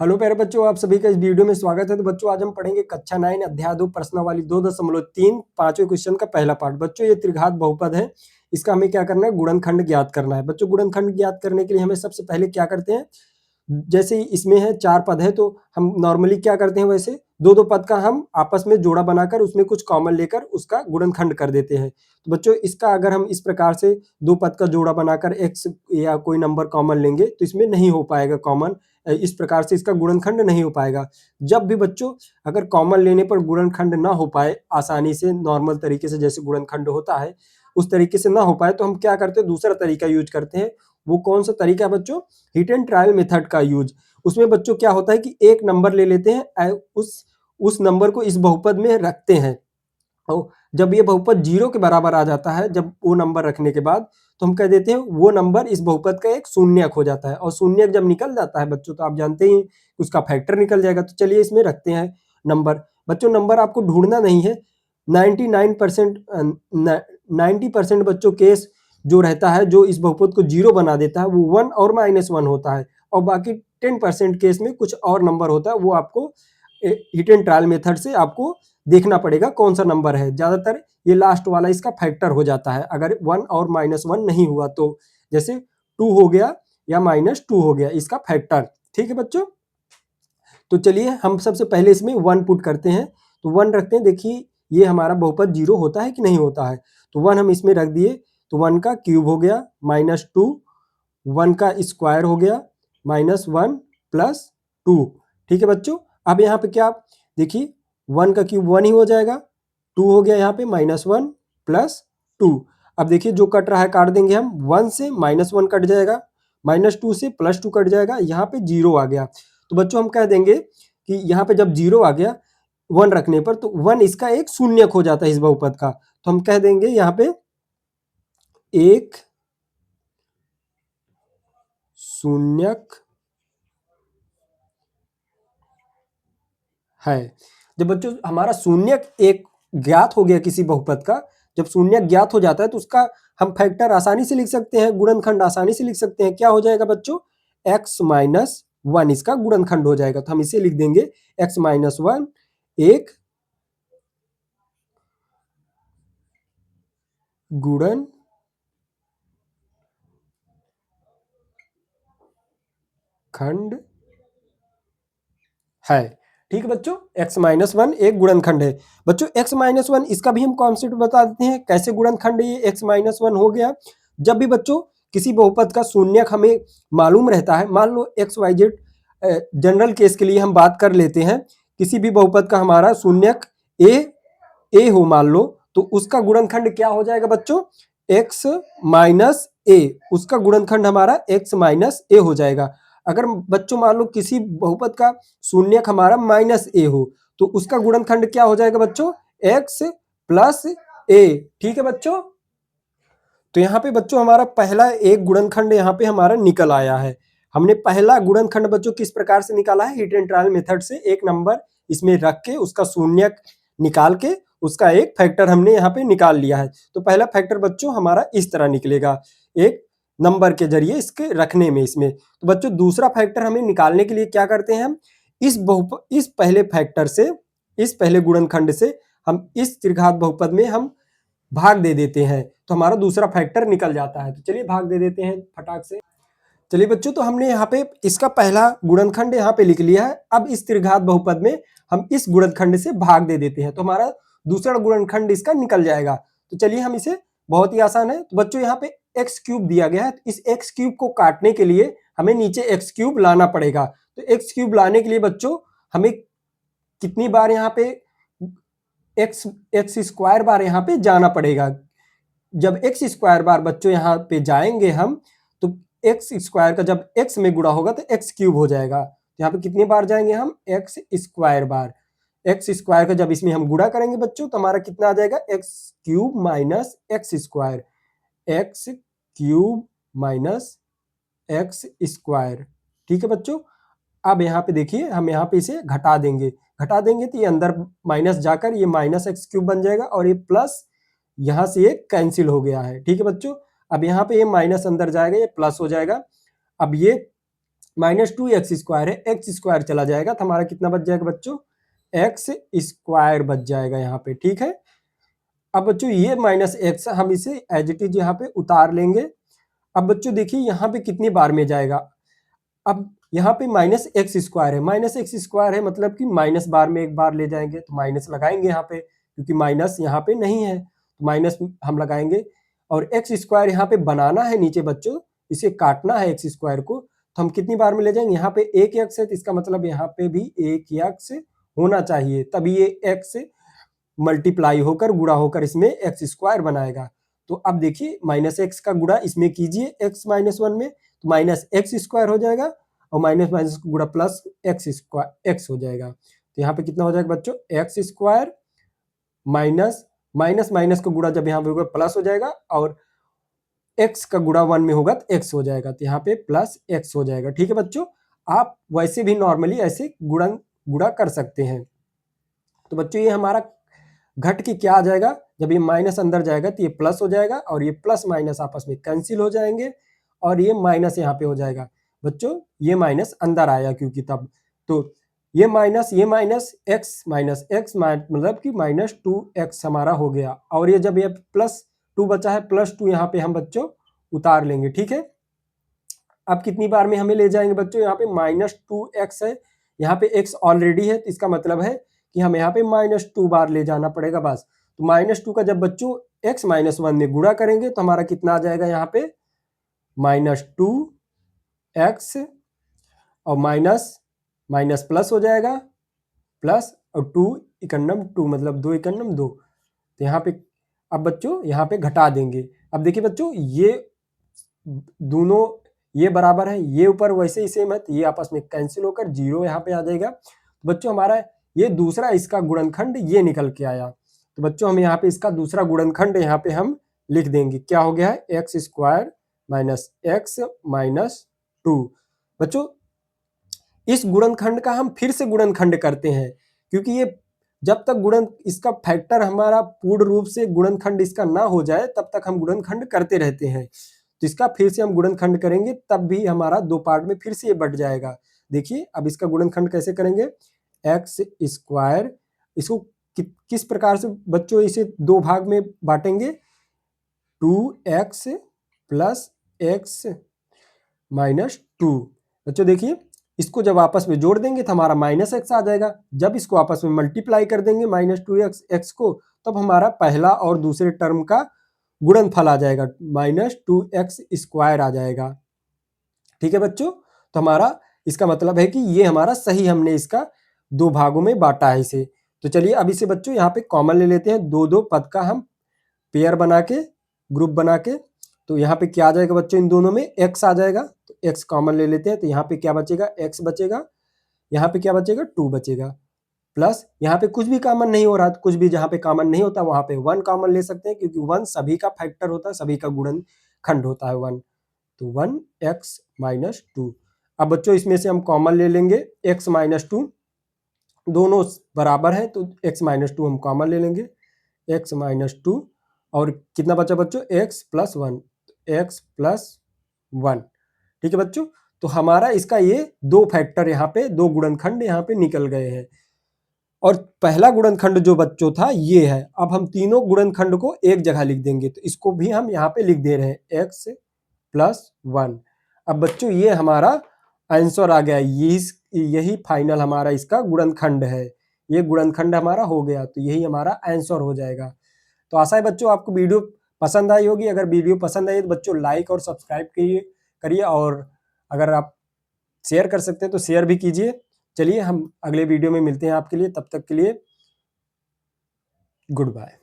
Hello प्यारे बच्चों, आप सभी का इस वीडियो में स्वागत है। तो बच्चों आज हम पढ़ेंगे कक्षा 9 अध्याय 2 प्रश्नावली 2.3 पांचवें क्वेश्चन का पहला पार्ट। बच्चों ये त्रिघात बहुपद है, इसका हमें क्या करना है, गुणनखंड ज्ञात करना है। बच्चों गुणनखंड ज्ञात करने के लिए हमें सबसे पहले क्या करते हैं, जैसे इसमें है 4 पद है तो हम नॉर्मली क्या करते हैं, वैसे दो दो पद का हम आपस में जोड़ा बनाकर उसमें कुछ कॉमन लेकर उसका गुणनखंड कर देते हैं। तो बच्चों इसका अगर हम इस प्रकार से दो पद का जोड़ा बनाकर x या कोई नंबर कॉमन लेंगे तो इसमें नहीं हो पाएगा कॉमन, इस प्रकार से इसका गुणनखंड नहीं हो पाएगा। जब भी बच्चों अगर कॉमन लेने पर गुणनखंड ना हो पाए आसानी से, नॉर्मल तरीके से जैसे गुणनखंड होता है उस तरीके से ना हो पाए, तो हम क्या करते हैं, दूसरा तरीका यूज करते हैं। वो कौन सा तरीका है बच्चों, हिट एंड ट्रायल मेथड का यूज। उसमें बच्चों क्या होता है कि एक नंबर ले लेते हैं, उस नंबर को इस बहुपद में रखते हैं और जब ये बहुपद 0 के बराबर आ जाता है, जब वो नंबर रखने के बाद, तो हम कह देते हैं वो नंबर इस बहुपद का एक शून्यक हो जाता है। और शून्यक जब निकल जाता है बच्चों तो आप जानते ही उसका फैक्टर निकल जाएगा। तो चलिए इसमें रखते हैं नंबर। बच्चों नंबर आपको ढूंढना नहीं है, 99% 90% बच्चों केस जो रहता है, जो इस बहुपद को 0 बना देता है, वो 1 और -1 होता है। और बाकी 10% केस में कुछ और नंबर होता है, वो आपको हिट एंड ट्रायल मेथड से आपको देखना पड़ेगा कौन सा नंबर है। ज्यादातर ये लास्ट वाला इसका फैक्टर हो जाता है अगर 1 और -1 नहीं हुआ तो, जैसे 2 हो गया या -2 हो गया, इसका फैक्टर। ठीक है बच्चों, तो चलिए हम सबसे पहले इसमें 1 पुट करते हैं। तो 1 रखते हैं, देखिए ये हमारा बहुपद 0 होता है कि नहीं होता है। तो 1 हम इसमें रख दिए, तो 1 का क्यूब हो गया -2, 1 का स्क्वायर हो गया -1 प्लस 2। ठीक है बच्चों, अब यहाँ पे क्या देखिए, 1 का क्यूब 1 ही हो जाएगा, 2 हो गया यहाँ पे -1 प्लस 2। अब देखिए जो कट रहा है काट देंगे हम, 1 से -1 कट जाएगा, -2 से +2 कट जाएगा, यहाँ पे 0 आ गया। तो बच्चों हम कह देंगे कि यहाँ पे जब 0 आ गया 1 रखने पर, तो 1 इसका एक शून्यक हो जाता है इस बहुपद का। तो हम कह देंगे यहाँ पे एक शून्यक है। जब बच्चों हमारा शून्यक एक ज्ञात हो गया किसी बहुपद का, जब शून्यक ज्ञात हो जाता है तो उसका हम फैक्टर आसानी से लिख सकते हैं, गुणनखंड आसानी से लिख सकते हैं। क्या हो जाएगा बच्चों, x-1 इसका गुणनखंड हो जाएगा। तो हम इसे लिख देंगे x-1 एक गुणनखंड है। ठीक है बच्चों, x-1 एक गुणनखंड है। बच्चों x-1 इसका भी हम कॉन्सेप्ट बता देते हैं, कैसे गुणनखंड ये x-1 हो गया। जब भी बच्चों किसी बहुपद का शून्यक हमें मालूम रहता है, मान लो XYZ, जनरल केस के लिए हम बात कर लेते हैं, किसी भी बहुपद का हमारा शून्यक a हो मान लो, तो उसका गुणनखंड क्या हो जाएगा बच्चों, x-a, उसका गुणनखंड हमारा x-a हो जाएगा। अगर बच्चों मान लो किसी बहुपद का शून्यक हमारा -a हो, तो उसका गुणनखंड क्या हो जाएगा बच्चों, x प्लस a। ठीक है बच्चों, तो यहाँ पे बच्चों हमारा पहला एक गुणनखंड यहाँ पे हमारा निकल आया है। हमने पहला गुणनखंड बच्चों किस प्रकार से निकाला है, हिट एंड ट्रायल मेथड से। एक नंबर इसमें रख के उसका शून्यक निकाल के उसका एक फैक्टर हमने यहाँ पे निकाल लिया है। तो पहला फैक्टर बच्चों हमारा इस तरह निकलेगा, एक नंबर के जरिए इसके रखने में इसमें। तो बच्चों दूसरा फैक्टर हमें निकालने के लिए क्या करते हैं हम, इस पहले फैक्टर से, इस पहले गुणनखंड से हम इस त्रिघात बहुपद में हम भाग दे देते हैं, तो हमारा दूसरा फैक्टर निकल जाता है। तो चलिए भाग दे देते हैं फटाक से। चलिए बच्चों, तो हमने यहाँ पे इसका पहला गुणनखंड यहाँ पे लिख लिया है। अब इस त्रिघात बहुपद में हम इस गुणनखंड से भाग दे देते हैं, तो हमारा दूसरा गुणनखंड इसका निकल जाएगा। तो चलिए हम इसे, बहुत ही आसान है। तो बच्चों यहाँ पे एक्स क्यूब दिया गया है, तो इस एक्स क्यूब को काटने के लिए हमें नीचे एक्स क्यूब लाना पड़ेगा। तो एक्स क्यूब लाने के लिए बच्चों हमें कितनी बार यहाँ पे एक्स स्क्वायर बार यहाँ पे जाना पड़ेगा। जब एक्स स्क्वायर बार बच्चों यहाँ पे जाएंगे हम, तो एक्स स्क्वायर का जब एक्स में गुणा होगा तो एक्स क्यूब हो जाएगा। तो यहाँ पे कितनी बार जाएंगे हम, x square bar. X square का जब इसमें हम गुणा करेंगे बच्चों, तो हमारा कितना आ जाएगा, x cube minus x square, x cube minus x square. ठीक है बच्चों, अब यहाँ पे देखिए हम यहाँ पे इसे घटा देंगे, घटा देंगे तो ये अंदर माइनस जाकर ये माइनस एक्स क्यूब बन जाएगा, और ये प्लस यहाँ से ये कैंसिल हो गया है। ठीक है बच्चों, अब यहाँ पे ये माइनस अंदर जाएगा, ये प्लस हो जाएगा। अब ये माइनस 2x² है, x² चला जाएगा तो हमारा कितना बच जाएगा बच्चों, x² बच जाएगा यहाँ पे, ठीक है। अब बच्चों ये माइनस एक्स हम इसे एज इट इज यहाँ पे उतार लेंगे। अब बच्चों देखिए यहाँ पे कितनी बार में जाएगा, अब यहाँ पे -x² है, -x² है मतलब कि माइनस बार में एक बार ले जाएंगे तो माइनस लगाएंगे यहाँ पे, क्योंकि माइनस यहाँ पे नहीं है तो माइनस हम लगाएंगे। और x² यहाँ पे बनाना है नीचे बच्चों, इसे काटना है x² को, तो हम कितनी बार में ले जाएंगे, यहाँ पे एक x है तो इसका मतलब यहाँ पे भी एक x होना चाहिए, तभी ये x मल्टीप्लाई होकर गुणा होकर इसमें x² बनाएगा। तो अब देखिए -x का गुणा इसमें कीजिए x -1 में, तो -x² हो जाएगा और माइनस माइनस गुणा प्लस x हो जाएगा। तो यहाँ पे कितना हो जाएगा बच्चों, x² माइनस माइनस माइनस का गुणा जब यहाँ पे होगा प्लस हो जाएगा, और x का गुणा 1 में होगा तो x हो जाएगा, तो यहाँ पे प्लस x हो जाएगा, ठीक है बच्चों। आप वैसे भी नॉर्मली ऐसे गुणा कर सकते हैं। तो बच्चों ये हमारा घट के क्या आ जाएगा, जब ये माइनस अंदर जाएगा तो ये प्लस हो जाएगा और ये प्लस माइनस आपस में कैंसिल हो जाएंगे और ये माइनस यहाँ पे हो जाएगा। बच्चों ये माइनस अंदर आया क्योंकि तब, तो ये माइनस x मतलब कि -2x हमारा हो गया, और ये जब ये +2 बचा है, +2 यहाँ पे हम बच्चों उतार लेंगे, ठीक है। अब कितनी बार में हमें ले जाएंगे बच्चों, यहाँ पे -2x है, यहाँ पे x ऑलरेडी है तो इसका मतलब है कि हम यहाँ पे -2 बार ले जाना पड़ेगा बस। तो -2 का जब बच्चों x -1 में गुणा करेंगे तो हमारा कितना आ जाएगा यहाँ पे, -2x और माइनस माइनस प्लस हो जाएगा, प्लस और 2 इकन्नम 2 मतलब 2 इकन्नम 2। तो यहाँ पे अब बच्चों यहाँ पे घटा देंगे। अब देखिए बच्चों ये दोनों ये बराबर है, ये ऊपर वैसे ही सेम है तो ये आपस में कैंसिल होकर 0 यहाँ पे आ जाएगा। तो बच्चों हमारा ये दूसरा इसका गुणनखंड ये निकल के आया, तो बच्चों हम यहाँ पे इसका दूसरा गुणनखंड यहाँ पे हम लिख देंगे, क्या हो गया है, x² -x -2। बच्चों इस गुणनखंड का हम फिर से गुणनखंड करते हैं, क्योंकि ये जब तक गुणन इसका फैक्टर हमारा पूर्ण रूप से गुणनखंड इसका ना हो जाए तब तक हम गुणनखंड करते रहते हैं। तो इसका फिर से हम गुणनखंड करेंगे तब भी हमारा 2 पार्ट में फिर से ये बढ़ जाएगा। देखिए अब इसका गुणनखंड कैसे करेंगे, x², इसको किस प्रकार से बच्चों इसे 2 भाग में बांटेंगे, 2x + x -2। बच्चों देखिए इसको जब आपस में जोड़ देंगे तो हमारा -x आ जाएगा, जब इसको आपस में मल्टीप्लाई कर देंगे -2x को, तब हमारा पहला और दूसरे टर्म का गुणनफल आ जाएगा, -2x² आ जाएगा, ठीक है बच्चों। तो हमारा इसका मतलब है कि ये हमारा सही, हमने इसका 2 भागों में बांटा है इसे। तो चलिए अब इसे बच्चों यहाँ पे कॉमन ले लेते हैं, 2 पद का हम पेयर बना के, ग्रुप बना के, तो यहाँ पे क्या आ जाएगा बच्चों, इन दोनों में x आ जाएगा, तो x कॉमन ले लेते हैं, तो यहाँ पे क्या बचेगा, x बचेगा, यहाँ पे क्या बचेगा, 2 बचेगा, प्लस यहाँ पे कुछ भी कॉमन नहीं हो रहा, तो कुछ भी जहाँ पे कॉमन नहीं होता वहां पे 1 कॉमन ले सकते हैं, क्योंकि 1 सभी का फैक्टर होता है, सभी का गुणनखंड होता है 1, तो 1x -2। अब बच्चों इसमें से हम कॉमन ले लेंगे x -2, दोनों बराबर है तो x -2 हम कॉमन ले लेंगे, x -2, और कितना बचा बच्चों, x + 1, x + 1, ठीक है बच्चों। तो हमारा इसका ये 2 फैक्टर यहाँ पे, 2 गुणनखंड यहाँ पे निकल गए हैं, और पहला गुणनखंड जो बच्चों था ये है। अब हम तीनों गुणनखंड को एक जगह लिख देंगे, तो इसको भी हम यहाँ पे लिख दे रहे हैं, x + 1। अब बच्चों ये हमारा आंसर आ गया, यही फाइनल हमारा इसका गुणनखंड है, ये गुणनखंड हमारा हो गया, तो यही हमारा आंसर हो जाएगा। तो आशा है बच्चों आपको वीडियो पसंद आई होगी, अगर वीडियो पसंद आई तो बच्चों लाइक और सब्सक्राइब करिए, और अगर आप शेयर कर सकते हैं तो शेयर भी कीजिए। चलिए हम अगले वीडियो में मिलते हैं आपके लिए, तब तक के लिए गुड बाय।